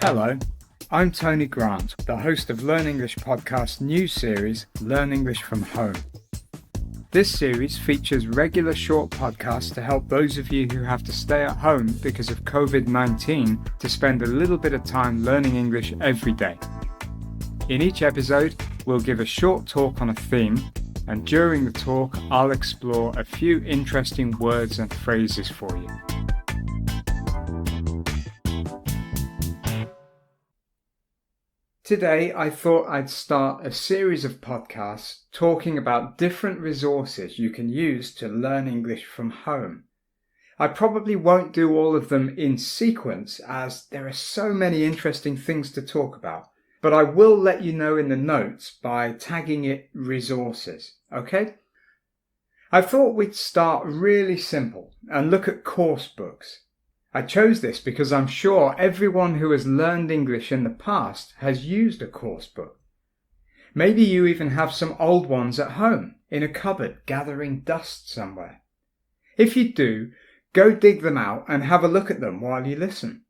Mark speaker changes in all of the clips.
Speaker 1: Hello, I'm Tony Grant, the host of Learn English podcast news series, Learn English from Home. This series features regular short podcasts to help those of you who have to stay at home because of COVID-19 to spend a little bit of time learning English every day. In each episode, we'll give a short talk on a theme, and during the talk, I'll explore a few interesting words and phrases for you. Today, I thought I'd start a series of podcasts talking about different resources you can use to learn English from home. I probably won't do all of them in sequence as there are so many interesting things to talk about, but I will let you know in the notes by tagging it resources, okay? I thought we'd start really simple and look at course books. I chose this because I'm sure everyone who has learned English in the past has used a course book. Maybe you even have some old ones at home in a cupboard gathering dust somewhere. If you do, go dig them out and have a look at them while you listen.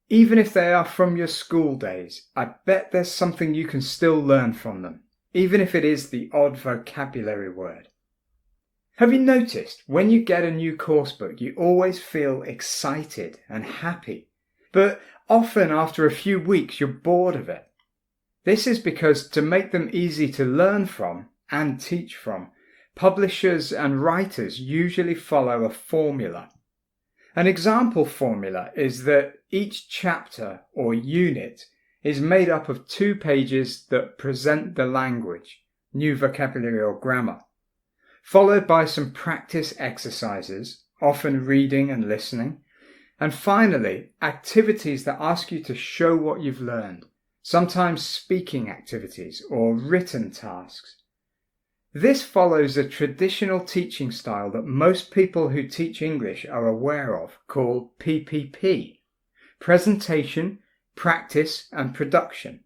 Speaker 1: Even if they are from your school days, I bet there's something you can still learn from them, even if it is the odd vocabulary word. Have you noticed when you get a new course book, you always feel excited and happy, but often after a few weeks you're bored of it? This is because to make them easy to learn from and teach from, publishers and writers usually follow a formula. An example formula is that each chapter or unit is made up of 2 pages that present the language, new vocabulary or grammar, followed by some practice exercises, often reading and listening, and finally, activities that ask you to show what you've learned, sometimes speaking activities or written tasks. This follows a traditional teaching style that most people who teach English are aware of, called PPP, Presentation, Practice and Production.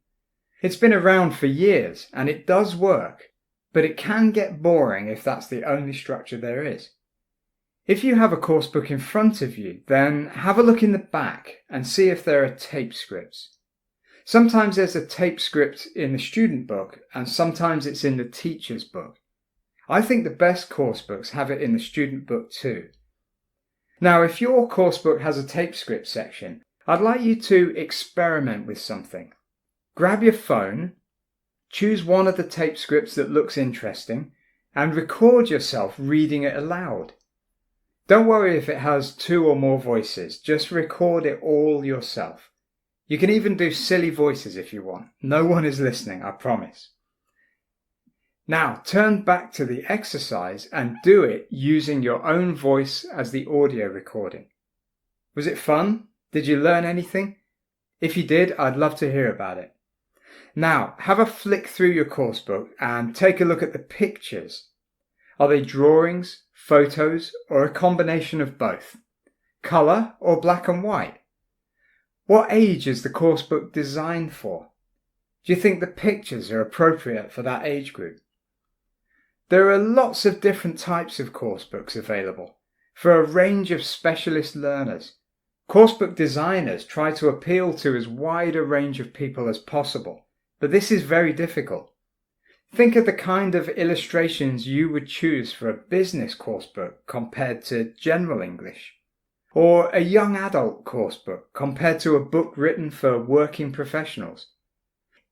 Speaker 1: It's been around for years and it does work, but it can get boring if that's the only structure there is. If you have a course book in front of you, then have a look in the back and see if there are tape scripts. Sometimes there's a tape script in the student book and sometimes it's in the teacher's book. I think the best course books have it in the student book too. Now, if your course book has a tape script section, I'd like you to experiment with something. Grab your phone, choose one of the tape scripts that looks interesting, and record yourself reading it aloud. Don't worry if it has 2 or more voices, just record it all yourself. You can even do silly voices if you want. No one is listening, I promise. Now turn back to the exercise and do it using your own voice as the audio recording. Was it fun? Did you learn anything? If you did, I'd love to hear about it. Now, have a flick through your course book and take a look at the pictures. Are they drawings, photos, or a combination of both? Colour or black and white? What age is the course book designed for? Do you think the pictures are appropriate for that age group? There are lots of different types of course books available for a range of specialist learners. Coursebook designers try to appeal to as wide a range of people as possible, but this is very difficult. Think of the kind of illustrations you would choose for a business coursebook compared to general English, or a young adult coursebook compared to a book written for working professionals.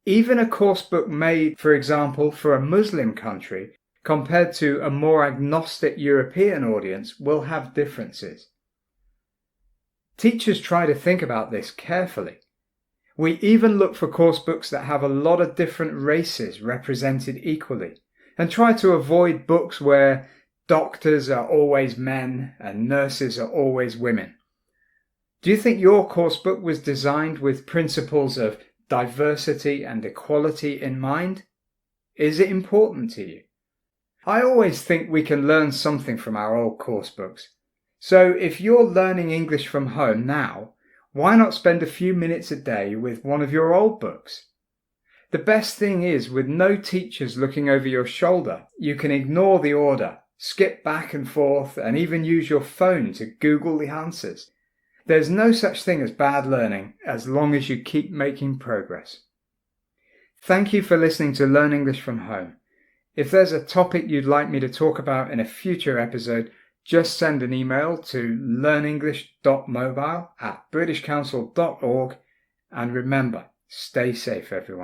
Speaker 1: Even a coursebook made, for example, for a Muslim country compared to a more agnostic European audience will have differences. Teachers try to think about this carefully. We even look for course books that have a lot of different races represented equally, and try to avoid books where doctors are always men and nurses are always women. Do you think your course book was designed with principles of diversity and equality in mind? Is it important to you? I always think we can learn something from our old course books. So if you're learning English from home now, why not spend a few minutes a day with one of your old books? The best thing is, with no teachers looking over your shoulder, you can ignore the order, skip back and forth, and even use your phone to Google the answers. There's no such thing as bad learning as long as you keep making progress. Thank you for listening to Learn English from Home. If there's a topic you'd like me to talk about in a future episode, just send an email to learnenglish.mobile@britishcouncil.org, and remember, stay safe everyone.